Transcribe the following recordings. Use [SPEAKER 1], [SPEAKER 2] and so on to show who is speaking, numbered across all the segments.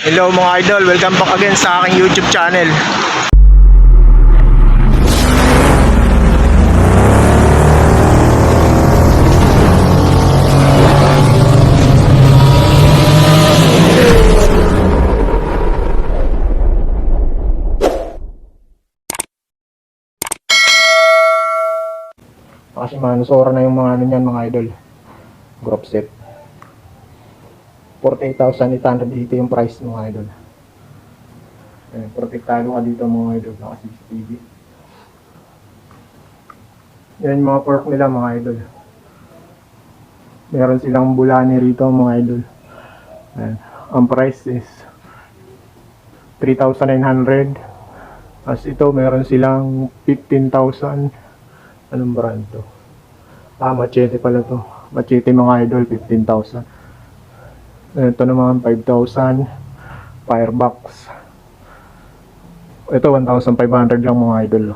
[SPEAKER 1] Hello mga idol, welcome back again sa aking YouTube channel. Kasi manusora na yung mga ano niyan mga idol. Group set. 48,880 yung price mga idol. Protektado ka dito mga idol, naka CCTV. Yan yung mga pork nila mga idol. Meron silang bulani rito mga idol. Ayan. Ang price is 3,900. As ito meron silang 15,000. Anong brand to? Machete pala to. Machete mga idol, 15,000. Ito naman 5,000. Firebox. Ito 1,500 lang mga idol.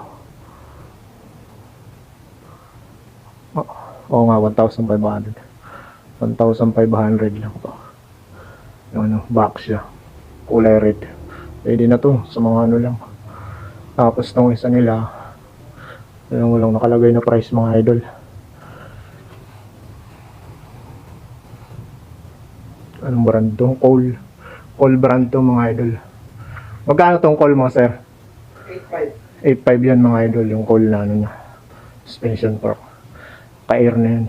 [SPEAKER 1] Oo nga, 1,500. 1,500 lang to. Yung ano, box siya. Kulay red. Pwede na to sa mga ano lang. Tapos tong isa nila, walang nakalagay na price mga idol. Anong brand to? Cole brand to mga idol. Magkano tong Cole mo sir? 8.5. 8.5 yan mga idol, yung Cole na ano na suspension fork. Pa-air na yan.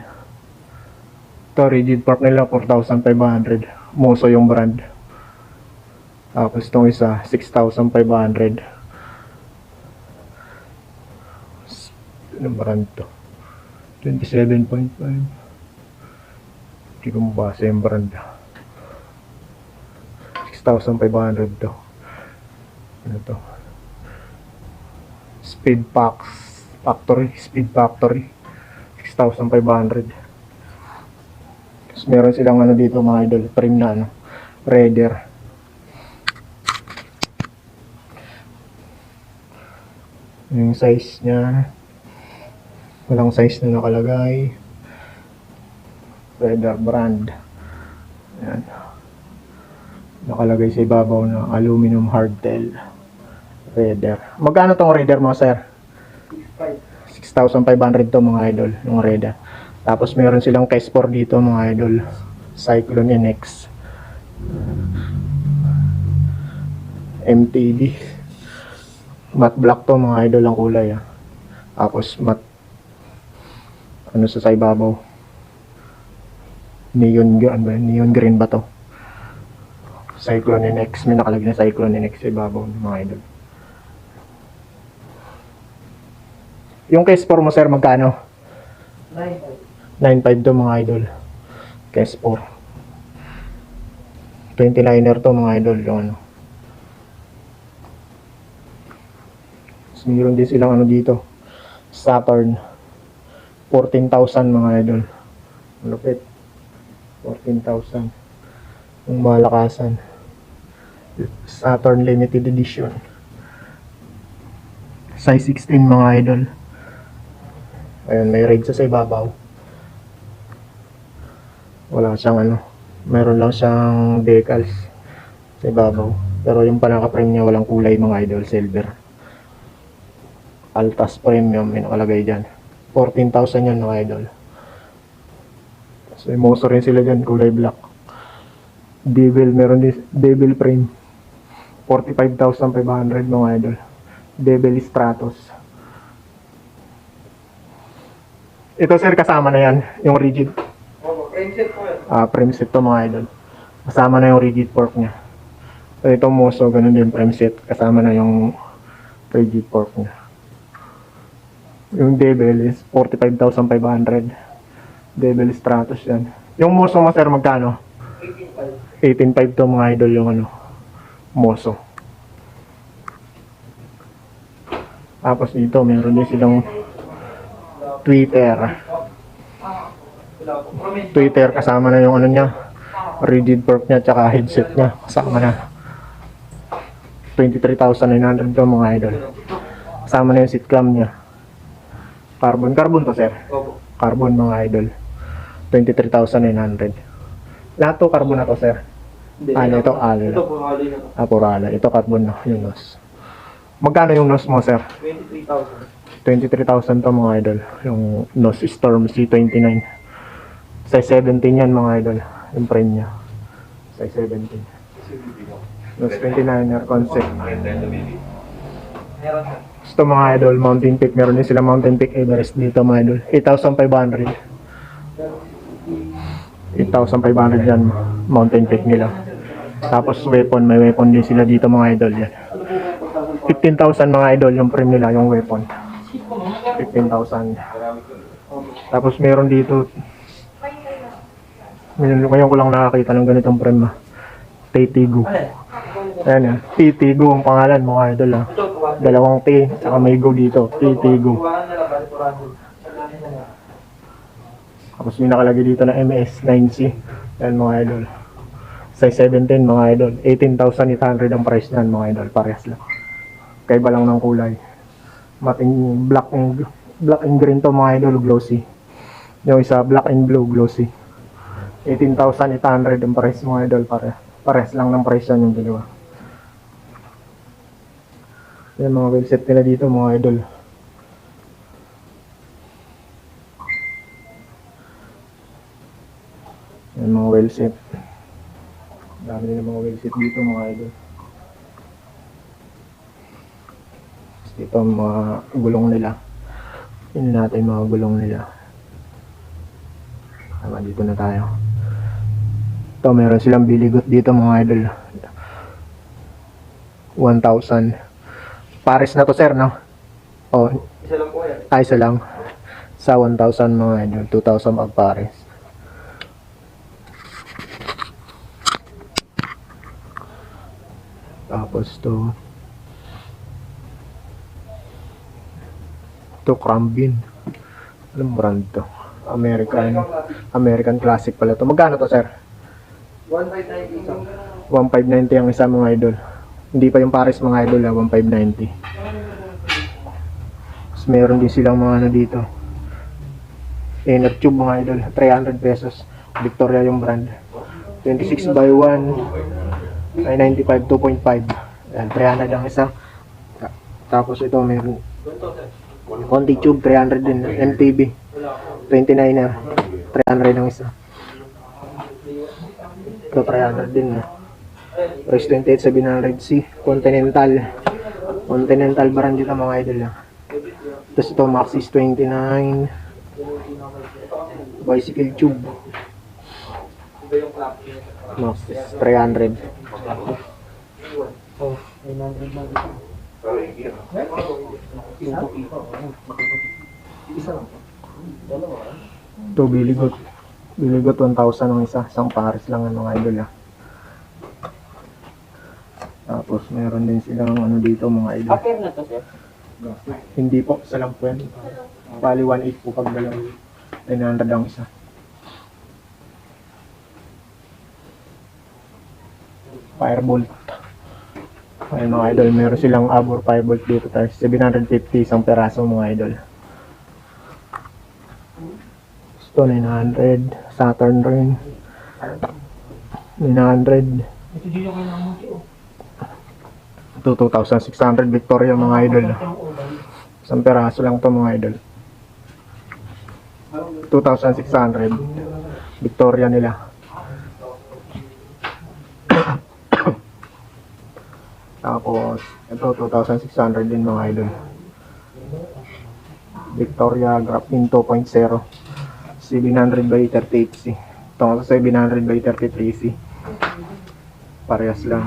[SPEAKER 1] Ito rigid fork nila 4,500. Moso yung brand. Tapos itong isa 6,500. Anong brand to? 27.5. Hindi ko mabasa yung brand. 6,500 to. Ano to? Speed Factory. 6,500. Tapos meron silang ano dito mga idol, trim na ano, Raider. Yung size niya, walang size na nakalagay. Raider brand. Ayan. Nakalagay sa ibabaw na aluminum hardtail. Raider. Magkano tong Raider mo, sir? 6,500 to mga idol, yung Raider. Tapos meron silang K-Sport dito mga idol. Cyclone NX. MTD. Matte black to mga idol ang kulay. Tapos matte ano sa ibabaw. Neon green ba to? Cyclone NX, may nakalagay na Cyclone NX sa ibabaw ng mga idol. Yung K-Sport mo sir, magkano? 9.5 to mga idol. K-Sport 29er to mga idol, yung ano. So, meron din silang ano dito, Saturn 14,000 mga idol. Malupit. 14,000 yung malakasan. Saturn limited edition, size 16 mga idol. Ayun, may raid sa ibabaw. Wala siyang ano, meron lang siyang decals sa ibabaw, pero yung panaka-frame niya walang kulay mga idol, silver. Altas premium may nakalagay dyan. 14,000 yan mga idol. So moso rin sila dyan, kulay black. Devil, meron din Devil frame 45,500 mga idol. Devil Stratos. Ito sir, kasama na yan yung rigid.
[SPEAKER 2] Frame set po yan.
[SPEAKER 1] Frame set to mga idol. Kasama na yung rigid fork nya. So ito moso, ganun din frame set. Kasama na yung rigid fork nya. Yung Devil is 45,500. Devil Stratos yan. Yung moso mo sir, magkano? 18.5 to mga idol yung ano, moso. Tapos dito meron din silang Twitter kasama na yung ano niya, rigid fork niya tsaka headset niya kasama na. 23,900 to mga idol. Kasama na yung seat clamp niya. Carbon to sir. Carbon mga idol. 23,900. Lahat to carbon na to sir.
[SPEAKER 2] Hindi,
[SPEAKER 1] Ito alloy.
[SPEAKER 2] Ito, puro alloy na to.
[SPEAKER 1] Puro alloy. Ito carbon na, yung nose. Magkano yung nose mo, sir?
[SPEAKER 2] 23,000.
[SPEAKER 1] 23,000 to mga idol. Yung nose Storm C29. Size 17 yan mga idol. Yung frame niya. Size 17. Nose 29er concept.
[SPEAKER 2] Meron sir.
[SPEAKER 1] Gusto mga idol, Mountain Peak. Meron din sila Mountain Peak Everest dito mga idol. 8,500. 8,500 yan. Mountain Peak nila. Tapos weapon. May weapon din sila dito mga idol yan. 15,000 mga idol yung frame nila, yung weapon. 15,000. Tapos meron dito. Ngayon ko lang nakakita ng ganitong frame. Titigo. Ayan yan. Titigo ang pangalan mga idol ha. Dalawang T, saka may go dito. Titigo. Tapos may nakalagay dito na MS9C. Ayan mga idol. Size 17 mga idol. 18,800 ang price niyan mga idol. Parehas lang. Kaiba lang ng kulay. Mating black and green to mga idol. Glossy. Yung isa black and blue glossy. 18,800 ang price mga idol. Parehas lang ng price yan yung dalawa. Yan mga well set nila dito mga idol. Yan mga well set. Dami nila mga well set dito mga idol. Ito ang mga gulong nila. Tingnan natin mga gulong nila. Tama, dito na tayo. Ito meron silang biligot dito mga idol. 1,000. Pares na to sir, no? Oh,
[SPEAKER 2] Isa lang po yan.
[SPEAKER 1] isa lang. Sa 1,000 mga idol. 2,000 pag pares. Tapos to Crambin. Anong brand to? American Classic pala to. Magkano to sir?
[SPEAKER 2] 1,590 isa.
[SPEAKER 1] 1,590 ang isa mga idol. Hindi pa yung pares mga idol 1,590. Tapos meron din silang mga ano dito. Inner tube mga idol. 300 pesos. Victoria yung brand. 26 by 1 ay 95 2.5. Ayan, 300 ang isa. Tapos ito meron Conti tube 300 din. MTB 29er 300 ang isa. Ito 300 din. Price 28,700C. Continental brand dito mga idol. Tapos ito Maxis 29. Bicycle tube. Maxis 300.
[SPEAKER 2] Oh, 900 lang. Isa lang. Dalawa.
[SPEAKER 1] Ito biligot. Biligot 1,000 ang isa. Isang pares lang ang mga idol. Tapos meron din silang ano dito mga idol.
[SPEAKER 2] Aper na to sir?
[SPEAKER 1] Hindi po, isa lang po yan. Bali 1,800 po pag dalawa. 900 ang isa. Firebolt. Ayun mga idol, meron silang Abor Firebolt dito tayo. 750 isang peraso mga idol. Ito 900. Saturn rin. 900.
[SPEAKER 2] Ito dito kayo naman
[SPEAKER 1] Ito 2,600 Victoria mga idol. Isang peraso lang to mga idol. 2,600 Victoria nila. Tapos ito 2,600 din mga idol. Victoria Graphene 2.0 700 by 38C. Ito 700 by 33C. Parehas lang.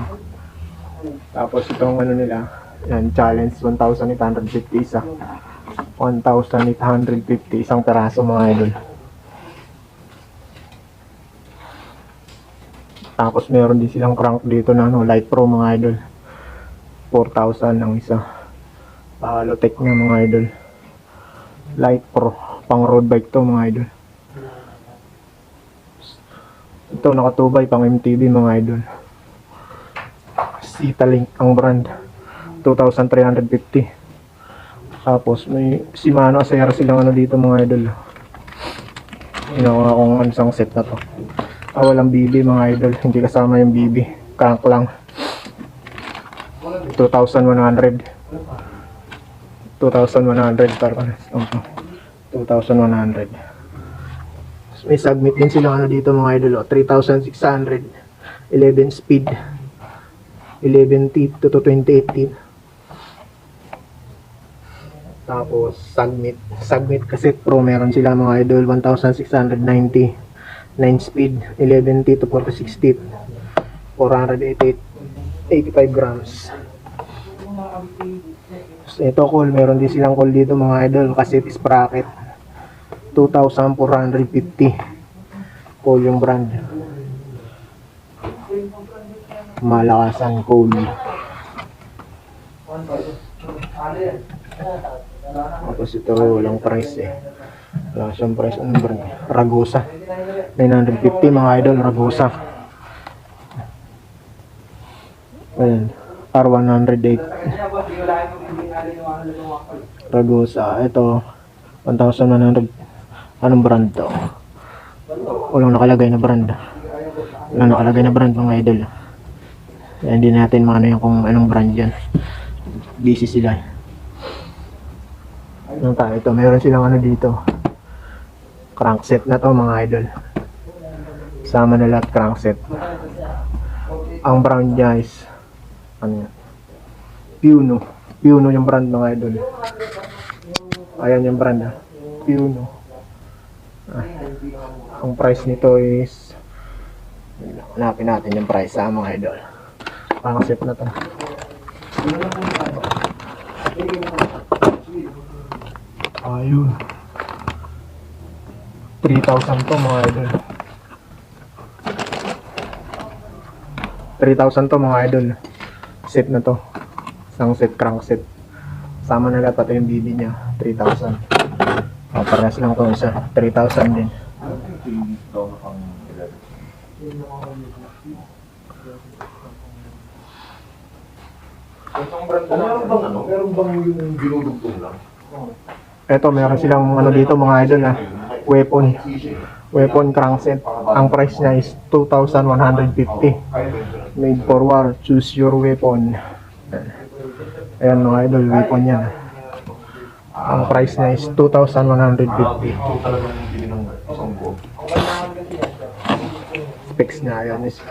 [SPEAKER 1] Tapos itong ano nila, yan, challenge 1,850 isa. 1,850 isang peraso mga idol. Tapos meron din silang crank dito na ano, Light Pro mga idol. 4,000 ang isa. Halotech na mga idol. Light Pro, pang road bike to mga idol. Ito nakatubay pang MTB mga idol. Citalink ang brand. 2,350. Tapos may Shimano Acera silang ano dito mga idol. Ginawa kong isang set na to. Walang BB mga idol, hindi kasama yung BB. Crank lang. 2,100. 2,100 para pares. 2,100. May submit din sila ano dito mga idol. 3,600. 11 speed. 11 teeth to 28 teeth. Tapos submit. Submit cassette pro meron sila mga idol. 1,690. 9 speed. 11 teeth to 46 teeth. 488. 85 grams. So, ito call, meron din silang call dito mga idol, cassette sprocket 2,450 call yung brand, malakasan call. Tapos ito walang price wala siyang price. Anong brand? Ragusa 950 mga idol, Ragusa. Ayan, R108 Ragusa. Ito 1,100. Anong brand to? Walang nakalagay na brand. Walang nakalagay na brand mga idol. Kaya hindi natin maano yung kung anong brand yan. Busy sila. Ano tayo? Ito meron silang ano dito, crankset na to mga idol. Sama na lahat crankset. Ang brand niya is ano yan? Puno. Puno yung brand mga idol. Ayan yung brand Puno. Ang price nito is, hanapin natin yung price mga idol. Pang-set na to. Ayun. 3,000 to mga idol. 3,000 to mga idol. Set na to. Isang set, crank set. Sama na lahat pati yung BB niya. 3,000. Parehas lang to isa. 3,000 din.
[SPEAKER 3] Meron bang yung dinudugtong lang?
[SPEAKER 1] Eto, meron silang ano dito mga idol weapon. Weapon crankset. Ang price niya is 2,150. Made for war. Choose your weapon. Ayan mga idol, weapon yan. Ang price niya is 2,150. Specs niya, ayan is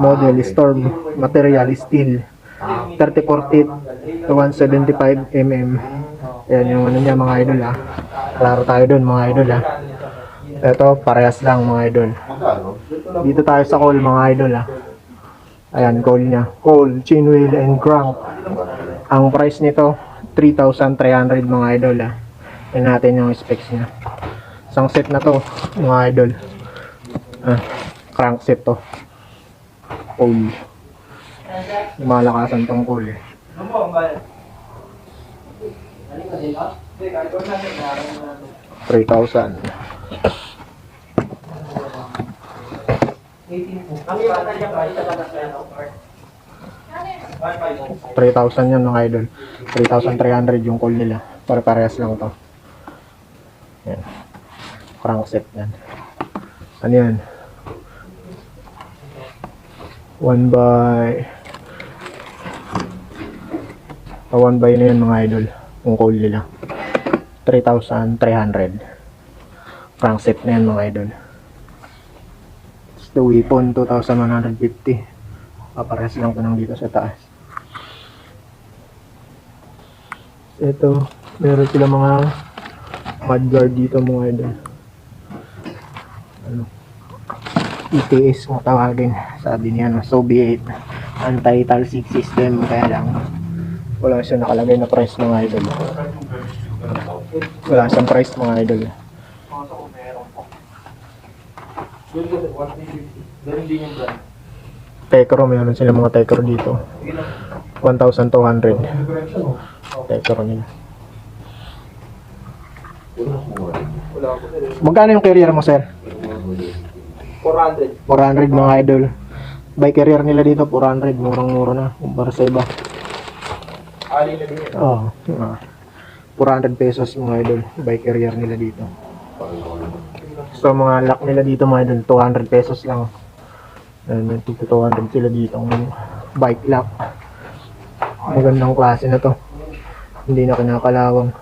[SPEAKER 1] model, storm, material, steel, 34 teeth to 175 mm. Ayan yung ano niya mga idol Klaro tayo dun mga idol Ito, parehas lang mga idol. Dito tayo sa call mga idol Ayan, call niya. Call, chain wheel, and crank. Ang price nito, 3,300 mga idol Ayan natin yung specs niya. Isang set na to mga idol. Crank set to. Call. Malakasan tong call 3,000. 3,000 yan mga idol. 3,300 yung call nila. Parehas lang to. Yan. Crank set yan. Ano yan? 1 by na yan mga idol. Yung call nila 3,300. Crank set na yan mga idol. The weapon 2,150. Paparehas lang ko nang dito sa taas. Ito, meron sila mga mudguard dito mga idol. Ano? ETS kung tawagin. Sabi niya Soviet anti-tal 6 system, kaya lang wala siya nakalagay na price mga idol. Wala siyang price mga idol. Tekro, meron sila mga Tekro dito. 1,200. Tekro nila. Magkano yung carrier mo, sir?
[SPEAKER 2] 400.
[SPEAKER 1] 400 mga idol. By carrier nila dito 400, murang-mura na kumpara sa iba.
[SPEAKER 2] Ali na din yan.
[SPEAKER 1] Oo. 400 pesos mga idol, by carrier nila dito. So mga lock nila dito mga idol, 200 pesos lang. Ayan, may 200 sila dito ng bike lock. Magandang klase na to. Hindi na kinakalawang.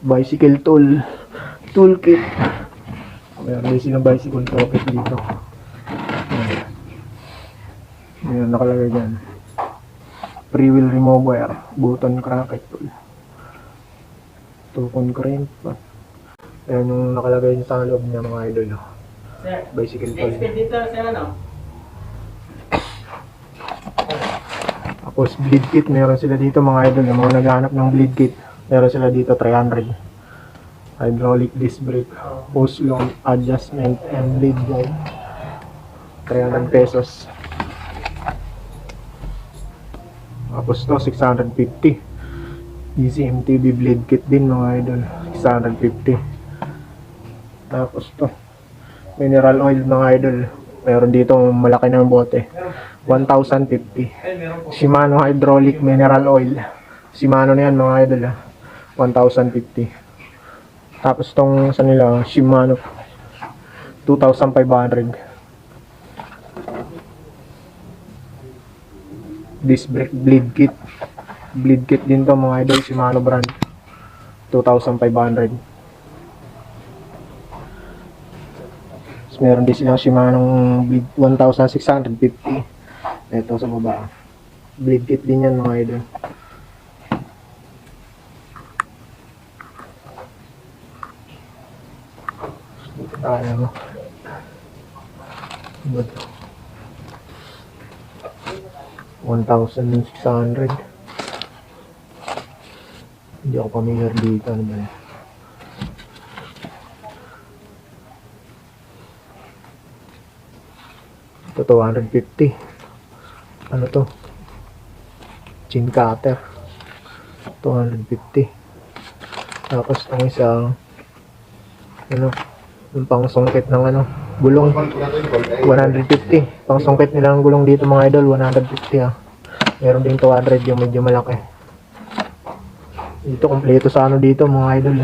[SPEAKER 1] Bicycle toolkit. Meron din silang bicycle toolkit dito. Ayan, nakalagay dyan. Free wheel remover, button cracket tool. Tukon crank. Ayan yung nakalagay sa loob niya mga idol.
[SPEAKER 2] Sir,
[SPEAKER 1] Bicycle tool.
[SPEAKER 2] next dito sir ano?
[SPEAKER 1] Tapos bleed kit, meron sila dito mga idol. Yung mga naghahanap ng bleed kit, meron sila dito 300. Hydraulic disc brake, post long adjustment and bleed guide. 300 pesos. Tapos to 650. Easy MTB bleed kit din mga idol, 650. Tapos to mineral oil mga idol, meron dito malaki ng bote, 1,050. Shimano hydraulic mineral oil, Shimano na yan mga idol 1,050. Tapos tong sa nila Shimano 2,500. Disc brake bleed kit din to mga idol, Shimano brand, 2,500. Tapos meron din silang Shimano bleed 1,650. Ito sa baba, bleed kit din yan mga idol. Ano ba ito? 1,600. Hindi ako familiar dito. Ano ba yan? Ito 250. Ano to? Chin cutter, 250. Tapos itong isang ano, yung pangsungkit ng ano, gulong, 150. Pangsungkit nila ng gulong dito mga idol, 150 Meron din 200 yung medyo malaki. Dito kompleto sa ano dito mga idol.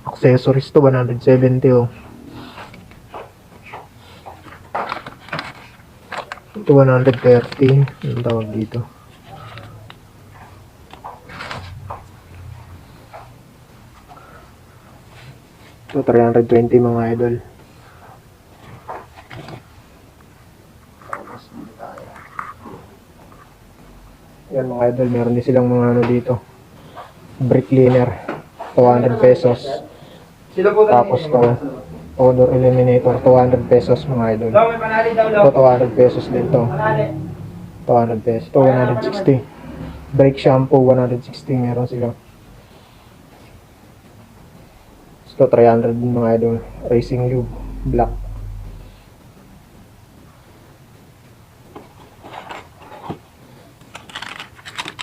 [SPEAKER 1] Accessories to 170 Ito 130 yung tawag dito. Ito 320 mga idol. Yan mga idol, meron din silang mga ano dito, brake cleaner, 200 pesos. Tapos to odor eliminator, 200 pesos mga idol.
[SPEAKER 2] Daw, may panali daw
[SPEAKER 1] Ito 200 pesos din to,
[SPEAKER 2] Panali.
[SPEAKER 1] 200 pesos. Ito 160. Brake shampoo 160 meron sila. Ito 300 din mga idol. Racing lube black.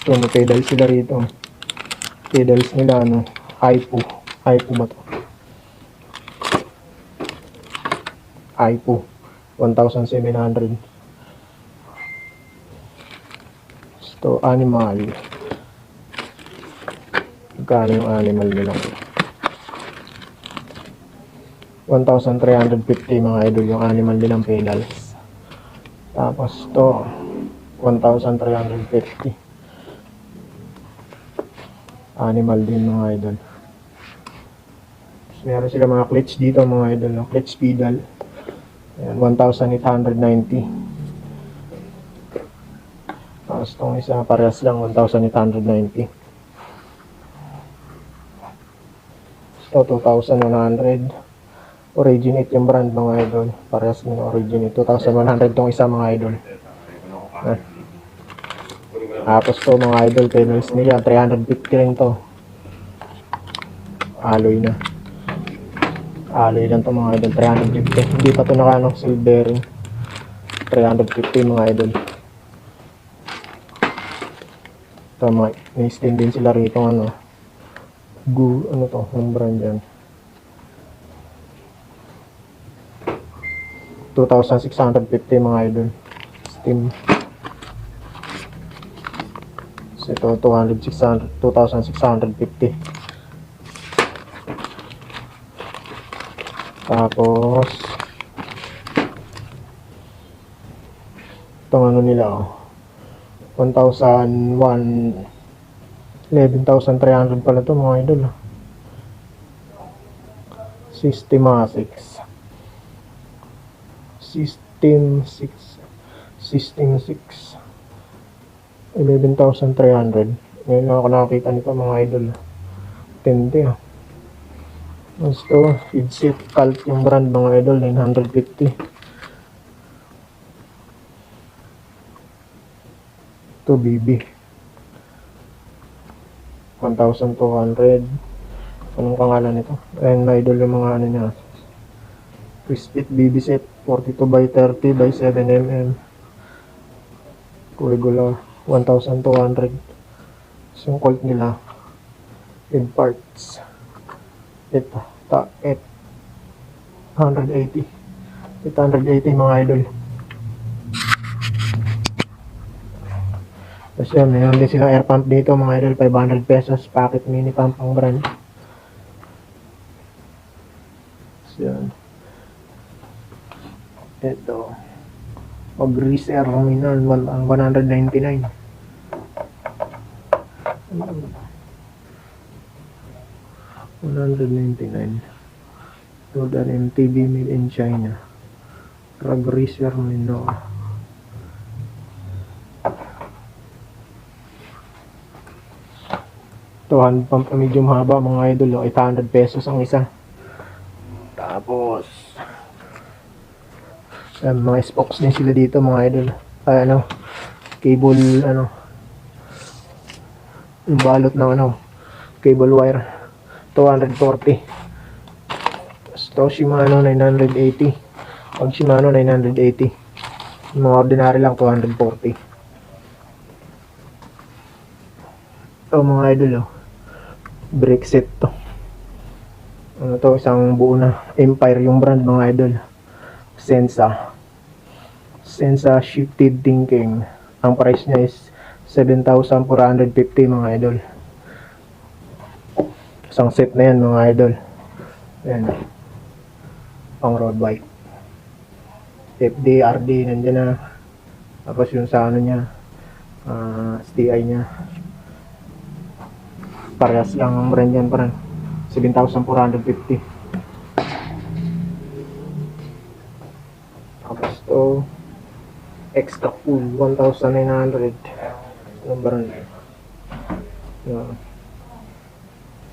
[SPEAKER 1] Ito may pedals sila rito. Pedals nila ano, Aipo ba to? Aipo 1,700. Ito animal. Magkano yung animal nila? 1,350 mga idol yung animal nilang pedals. Tapos to 1,350. Animal din mga idol. Tapos meron sila mga clutch dito mga idol, no? Clutch pedal. Ayan, 1,890. Tapos itong isa parehas lang, 1,890. Ito 2,100. Originate yung brand mga idol. Parehas ng Originate. 2,100 itong isa mga idol. Tapos to mga idol, pedals nila 350 rin to. Alloy na. Alloy lang to mga idol, 350. Hindi pa to naka silvering. 350 mga idol. Ito mga, may-stain din sila rito ano. Ano to, yung brand yan. 2,650 mga idol. Steam. So ito 2,650. Tapos itong ano nila, 1,001 11,300 pala to mga idol. Systematics. System 6 11,300. Ngayon lang ako nakakita nito mga idol. Tindi ah. Gusto, Feedsit Cult yung brand mga idol, 950. Ito BB 1,200. Anong pangalan nito? Ayan mga idol yung mga ano niya. Crispit BB set 42 by 30 by 7 mm. Regular 1,200. So yung Colt nila in parts. Ito, 880 mga idol. Tapos yan, mayroon din silang air pump dito mga idol, 500 pesos, packet mini pump ang brand. So yan. Ito, mag-greaser minor, 199. $199. Jordan MTB made in China. Greaser minor. Ito, hand pump na medium haba mga idol, 800 pesos ang isa. Tapos yan, mga spokes din sila dito mga idol. Ay ano, cable ano, yung balot ng ano, cable wire, 240. Ito Shimano 980. Pag Shimano 980. Yung mga ordinary lang 240. Ito mga idol, brake set to. Ano to, isang buo na Empire yung brand mga idol. Sensa Shifted Thinking. Ang price niya is 7,450 mga idol. Isang set na yan mga idol. Ayan, pang road bike. FD, RD nandiyan na. Tapos yung sa ano niya, STI niya, parehas lang ang brand yan, parang 7,450. Tapos to extra cool 1,900. Anong brand? Yan.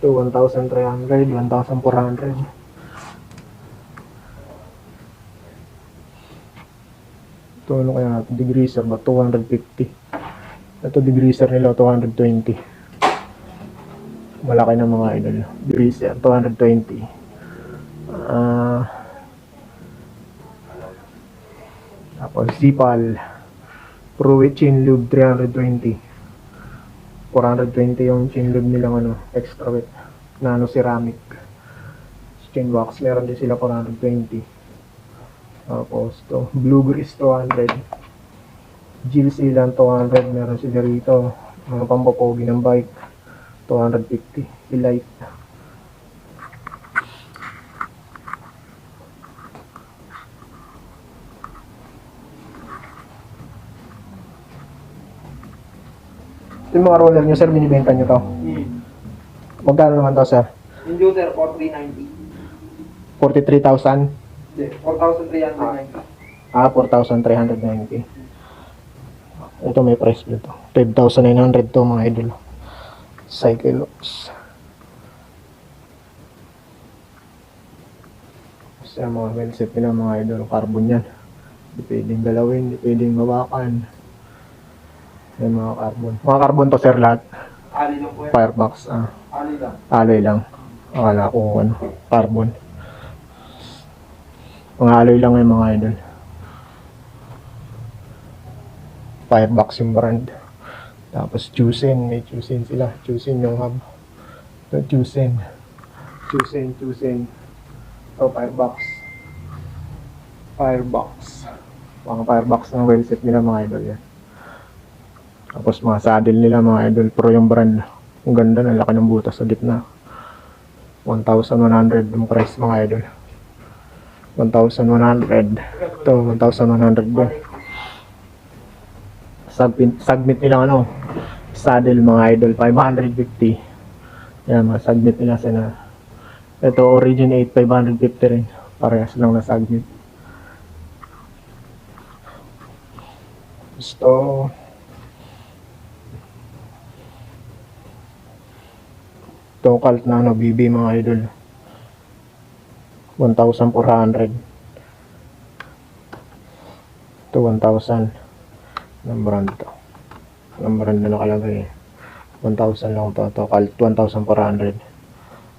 [SPEAKER 1] Ito 1,300, 1,400. Ito ano kaya natin, degreaser ba? 250. Ito degreaser nila 220. Malaki na mga idol. Degreaser 220. Tapos Zipal Pro with chin lube 320. 420 yung chin lube nilang ano, extra wet nano ceramic. Chin wax meron din sila 420. Tapos to Blue Grease 200. Gil Sealant 200 meron sila rito. Mga pampopogi ng bike 250. Elite. Yung mga roller nyo, sir, binibenta nyo to. Magkano naman to, sir?
[SPEAKER 2] Yung Juter, 4,390.
[SPEAKER 1] 43,000?
[SPEAKER 2] Hindi, 4,390.
[SPEAKER 1] 4,390. Ito may price dito. 5,900 to mga idol. Cyclops. Kasi mga well set nila mga idol. Carbon yan. Hindi pwedeng galawin, hindi pwedeng mawakan. Yan mga carbon. Mga carbon to, sir, lahat.
[SPEAKER 2] Ali lang po yan.
[SPEAKER 1] Firebox.
[SPEAKER 2] Ali lang.
[SPEAKER 1] Alloy lang. Akala ko ano, carbon. Mga alloy lang yung mga idol. Firebox yung brand. Tapos Chusen, may Chusen sila. Chusen yung hub. Ito Chusen. Chusen. Ito Firebox. Mga Firebox ng well set nila mga idol yan. Tapos mga saddle nila mga idol. Pro yung brand. Ang ganda na, laki ng butas sa gitna. 1,100 yung price mga idol. 1,100. Ito, 1,100 din. Submit nila ano, saddle mga idol, 550. Yan, mga submit nila sana. Ito, Origin 8, 550 rin. Parehas lang na submit. Gusto. Ito, cult na ano, BB mga idol. 1,400. Ito, 1,000. Ang brand to. Ang brand na nakalagay. 1,000 lang to. Ito, cult 1,400.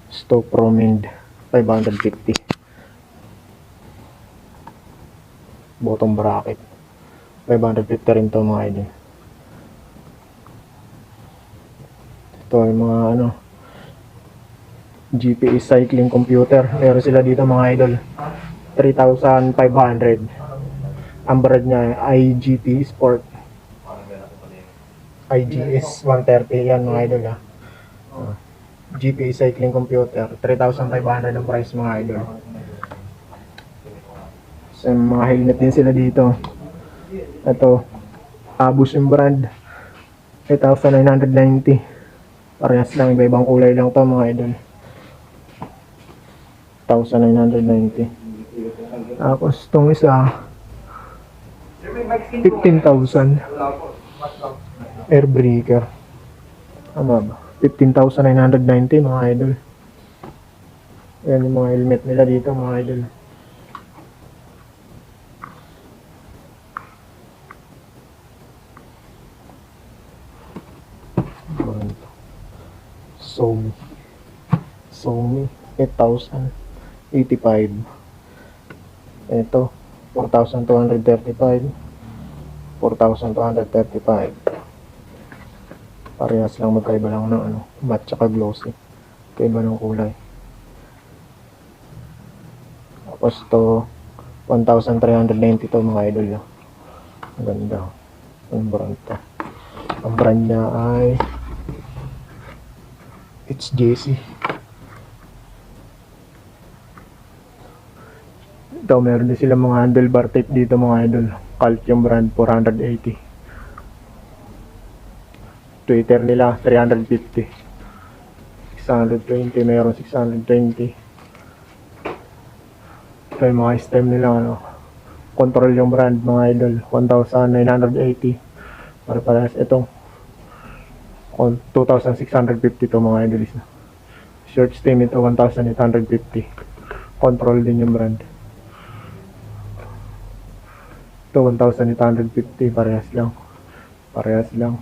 [SPEAKER 1] Stoke Pro Mind 550. Bottom bracket 550 rin to mga idol. Ito yung mga ano, GPS cycling computer. Meron sila dito mga idol. 3,500. Ang brand niya ay IGT Sport. IGS 130 yan mga idol ha. GPA cycling computer, 3,500 ang price mga idol. So, mga helmet din sila dito. Ito, Abus yung brand, 8,990. Parehas lang, iba-ibang kulay lang to mga idol. 1,990. Tapos itong isa, 15,000. Airbreaker. Tama ba? 15,990 mga idol. Yan yung mga helmet nila dito mga idol. Sony 8,085. Ito 4,235. 4,235. Parehas lang, magkaiba lang ng ano, matte tsaka glossy. Kaiba ng kulay. Tapos to 1,390 to mga idol. Ang ganda. Ang brand to. Ang brand niya ay HJC. Ito, meron din sila mga handlebar tape dito mga idol. Cult yung brand, 480. Twitter nila 350. 620, mayroon 620. Ito yung mga stem nila ano. Control yung brand mga idol, 1,980. Para parehas itong 2,650 to mga idol. Short stem ito 1,850. Control din yung brand. Ito 1,850, parehas lang. Parehas lang.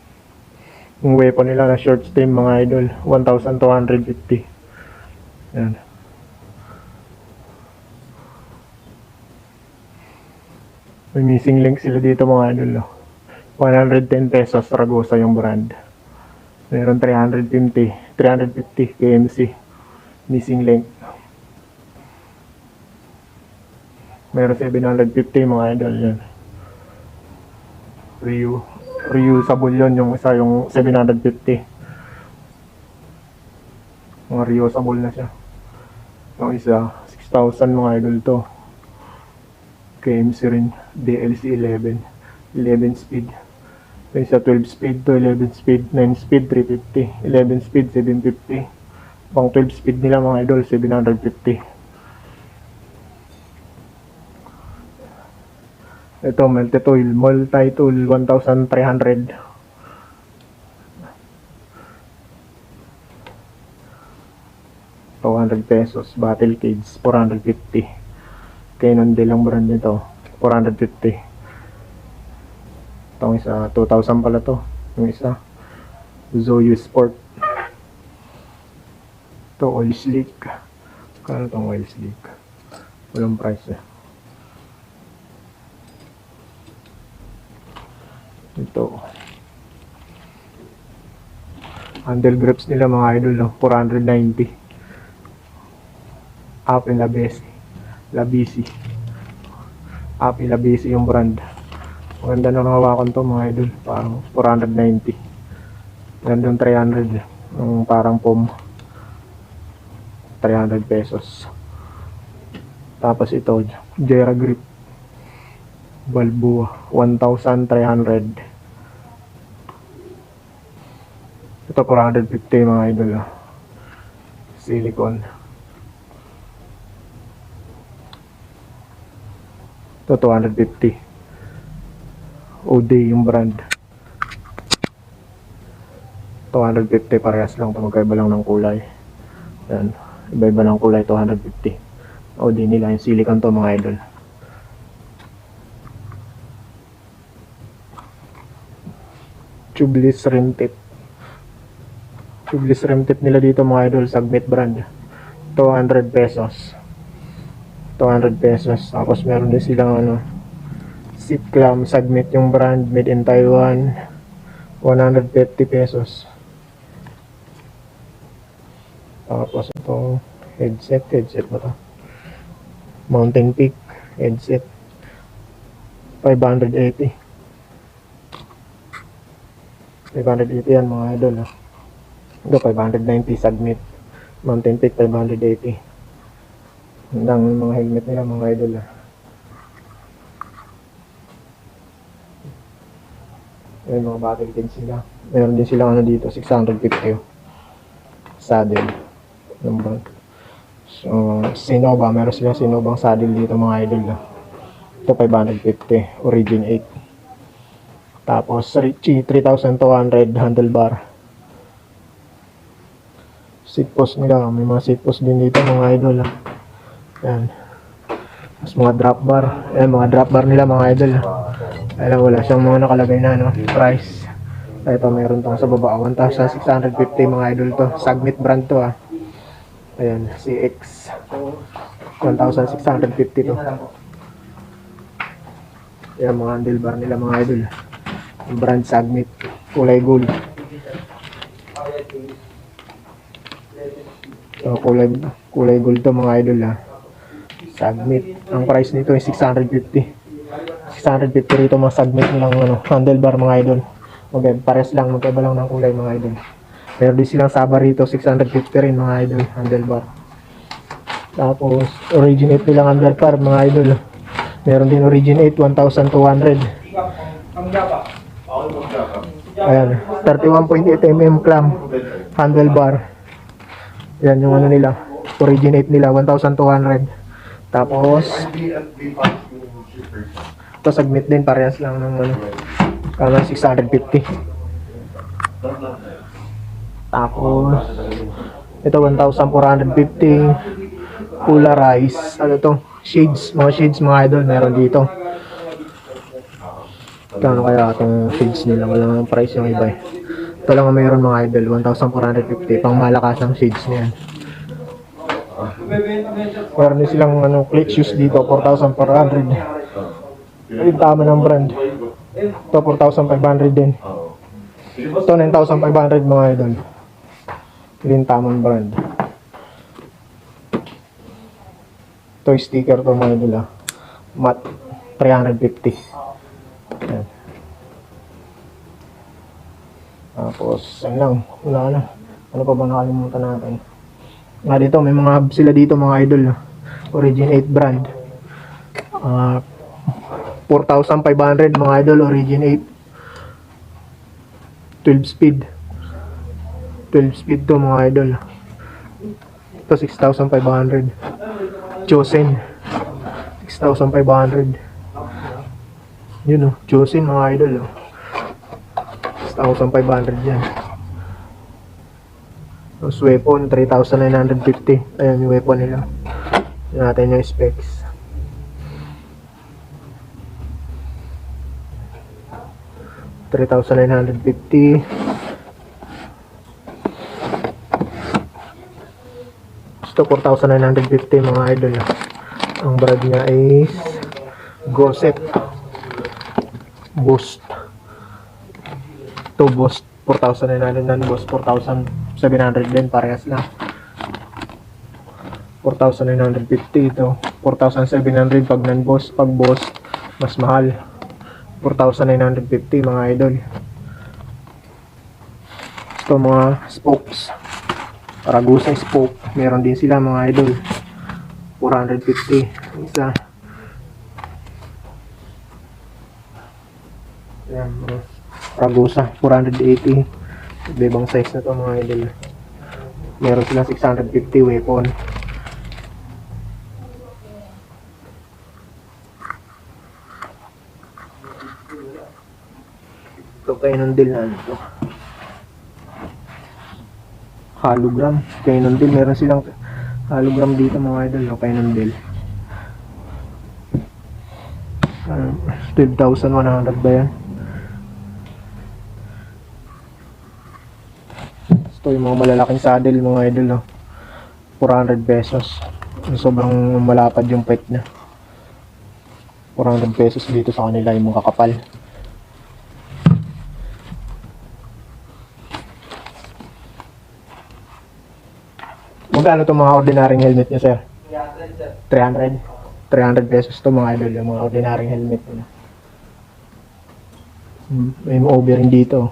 [SPEAKER 1] Yung weapon nila na short stem mga idol, 1,250. Yan. May missing link sila dito mga idol. 110 pesos, Ragosa yung brand. Meron 350 KMC. Missing link. Meron 750 mga idol yan. Reusable yun, yung isa yung 750. Mga reusable na siya. Yung isa 6,000 mga idol to. KMC rin, DLC 11 speed. Yung isa 12 speed to, 11 speed, 9 speed 350, 11 speed 750. Pang 12 speed nila mga idol 750. Ito, multi-tool 1,300. $200. Battle cage, 450. Canon din lang brand nito, 450. Itong isa, 2,000 pala to. Yung isa, Zoyu Sport. Ito, oil slick. Kano itong oil slick? Walang price eh. Ito, handle grips nila mga idol, no? 490. Apple Labisi yung brand. Maganda na hawakan to mga idol, parang 490. Gandang 300 yung parang pom, 300 pesos. Tapos ito, Jera Grip Balboa, 1,300. Ito 450 mga idol. Silicone. Ito 250. OD yung brand. 250 parehas lang, magkaiba lang ng kulay. Yan. Iba-iba ng kulay, 250. OD nila yung silicone to mga idol. Tubeless rim tip. Tubeless rim tip nila dito mga idol, Sagmit brand. 200 pesos. 200 pesos. Tapos meron din silang ano, seat clamp, Sagmit yung brand, made in Taiwan. 150 pesos. Tapos ito, headset ba to? Mountain Peak headset. 580. 580 yan mga idol. Ito 590 Sagmit. Mountain Peak 580. Hanggang mga helmet nila mga idol. Ayan mga battery din sila. Meron din silang ano dito, 650 saddle. Number. So, Sinova, meron silang Sinovang saddle dito mga idol. Ito 550, Origin 8. Tapos Richie 3,200 handlebar. Seat post nila, may mga seat post din dito mga idol. Yan. Tapos mga drop bar. Ayan mga drop bar nila mga idol. Ayan, wala siyang mga nakalagay na no, price. Ito meron tong sa baba, 1,650 mga idol to. Sagmit brand to ah. Ayan, CX 1,650 to. Ayan mga handlebar nila mga idol. Brand Sagmit, kulay gold. So, kulay gold to mga idol ah. Sagmit. Ang price nito ay 650. 650 rito mga Sagmit nilang ano, handlebar mga idol. Okay, pares lang, magkaiba lang ng kulay mga idol. Meron din silang Saba rito, 650 rin mga idol, handlebar. Tapos, Origin 8 nilang handlebar mga idol. Meron din Origin 8, 1,200. Ayan, 31.8mm clamp, handlebar. Yan yung ano nila, Origin 8 nila, 1,200. Tapos, ito Sagmit din, parehas lang ng ano, kama 650. Tapos, ito 1,450. Polarize, ano to, shades, mga shades mga idol, meron dito. Kano kaya itong shades nila, wala nga price yung iba eh. Ito lang ang mayroon mga idol, 1,450, pang malakas ang shades niyan. Meron din silang ano, click shoes dito, 4,400. Yung tama ng brand. Ito 4,500 din. Ito 9,500 mga idol. Yung tamang brand. Ito sticker to mga idol ah. Mat 350. Ayan. Tapos yan lang, wala na. Ano pa ba nakalimutan natin? Dito may mga hub sila dito mga idol. Origin 8 brand. 4,500 mga idol, Origin 8. 12 speed. 12 speed to mga idol. Ito 6,500. Chosen 6,500. Yun oh, Chosen mga idol oh. 6,500 yan. Tapos weapon 3,950. Ayan yung weapon nila. Yan natin yung specs. 3,950. Ito 4,950 mga idol. Ang brand niya is Gosset Boost. Ito Boost 4,900 nan Boost 4,700 din, parehas na. 4,950 ito. 4,700 pag nan Boss, pag Boss mas mahal. 4,950 mga idol. Ito mga spokes. Paragusang spoke. Meron din sila mga idol. 450. Isa. Yan, Ragusa, 480. Ibang size na to mga idol. Meron silang 650 weapon. Ito Cannondale na ano to. Hologram. Cannondale. Meron silang hologram dito mga idol. Cannondale. 12,100 ba yan? Ito yung mga malalaking saddle mga idol. 400 pesos. Sobrang malapad yung pet na. 400 pesos dito sa kanila yung mga kakapal. Magkano itong mga ordinaryong helmet niya, sir? 300. 300 pesos to mga idol, yung mga ordinaryong helmet nila. May over-ring dito.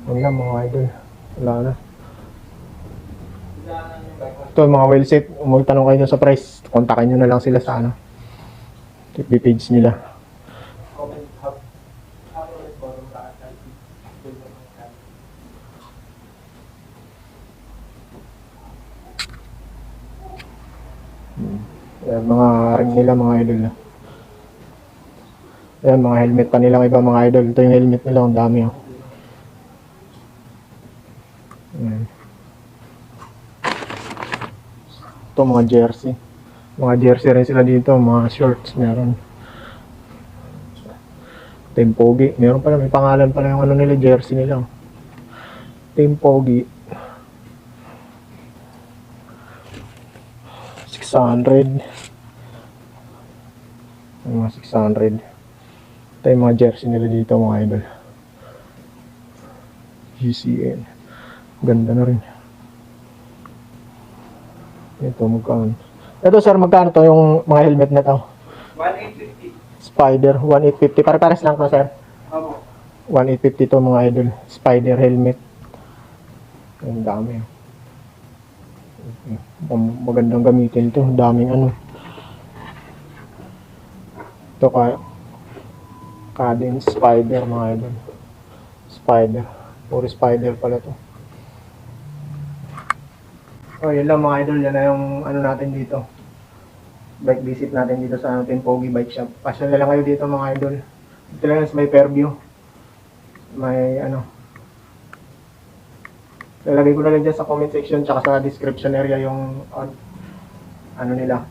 [SPEAKER 1] Wala mga idol. Wala na. Ito mga well set. Magtanong kayo sa price. Kontakin nyo na lang sila sa ano. FB page nila. Ayan, mga ring nila mga idol. Ayan, mga helmet pa nilang iba mga idol. Ito yung helmet nila. Ang dami oh. Ayan. Ito mga jersey. Mga jersey rin sila dito. Mga shorts meron. Team Pogi. Meron pala. May pangalan pala yung ano nila. Jersey nila. Team Pogi. 600. Mga 600. Ito yung mga jersey nila dito mga idol. GCN. Ganda na rin. Ito magkano. Ito sir, magkano to yung mga helmet na to?
[SPEAKER 2] 1,850.
[SPEAKER 1] Spider, 1,850. Pare-pares lang to sir.
[SPEAKER 2] Opo.
[SPEAKER 1] 1,850 to mga idol. Spider helmet. Ang dami. Magandang gamitin to. Daming ano. Ito Cadence Spider mga idol. Spider. Puro Spider pala to. Oh, yun lang mga idol. Yan na yung ano natin dito. Bike visit natin dito sa ating Pogi Bike Shop. Pasyon na lang kayo dito mga idol. Dito lang may Fairview. May ano. Lalagay ko na lang dyan sa comment section tsaka sa description area yung ano nila.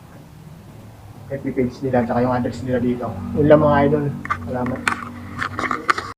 [SPEAKER 1] FB page nila tsaka yung address nila dito. Yun lang mga idol. Salamat.